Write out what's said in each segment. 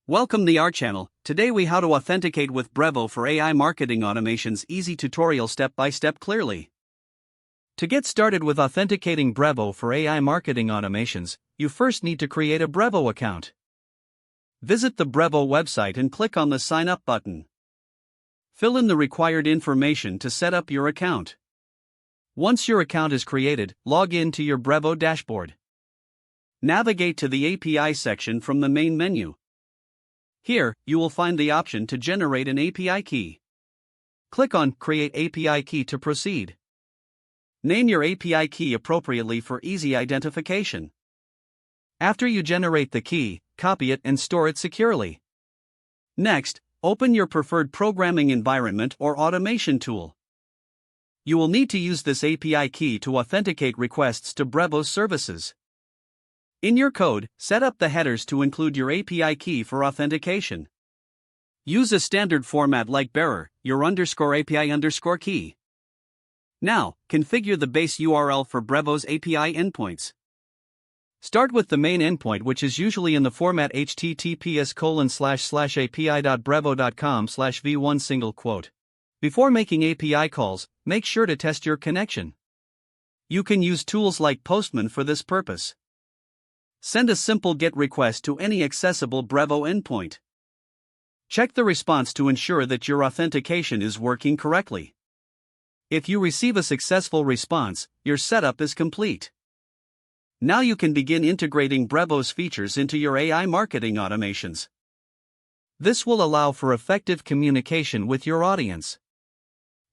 Welcome to our channel. Today we how to authenticate with Brevo for AI marketing automations. Easy tutorial step by step clearly. To get started with authenticating Brevo for AI marketing automations, you first need to create a Brevo account. Visit the Brevo website and click on the Sign Up button. Fill in the required information to set up your account. Once your account is created, log in to your Brevo dashboard. Navigate to the API section from the main menu. Here, you will find the option to generate an API key. Click on Create API Key to proceed. Name your API key appropriately for easy identification. After you generate the key, copy it and store it securely. Next, open your preferred programming environment or automation tool. You will need to use this API key to authenticate requests to Brevo's services. In your code, set up the headers to include your API key for authentication. Use a standard format like bearer, your _API key. Now, configure the base URL for Brevo's API endpoints. Start with the main endpoint, which is usually in the format https://api.brevo.com/v1. Before making API calls, make sure to test your connection. You can use tools like Postman for this purpose. Send a simple GET request to any accessible Brevo endpoint. Check the response to ensure that your authentication is working correctly. If you receive a successful response, your setup is complete. Now you can begin integrating Brevo's features into your AI marketing automations. This will allow for effective communication with your audience.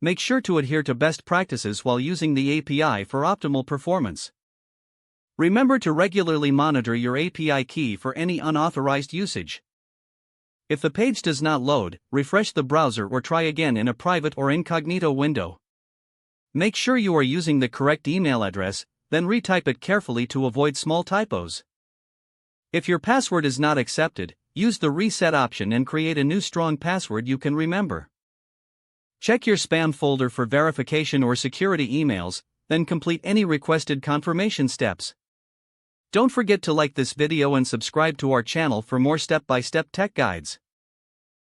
Make sure to adhere to best practices while using the API for optimal performance. Remember to regularly monitor your API key for any unauthorized usage. If the page does not load, refresh the browser or try again in a private or incognito window. Make sure you are using the correct email address, then retype it carefully to avoid small typos. If your password is not accepted, use the reset option and create a new strong password you can remember. Check your spam folder for verification or security emails, then complete any requested confirmation steps. Don't forget to like this video and subscribe to our channel for more step-by-step tech guides.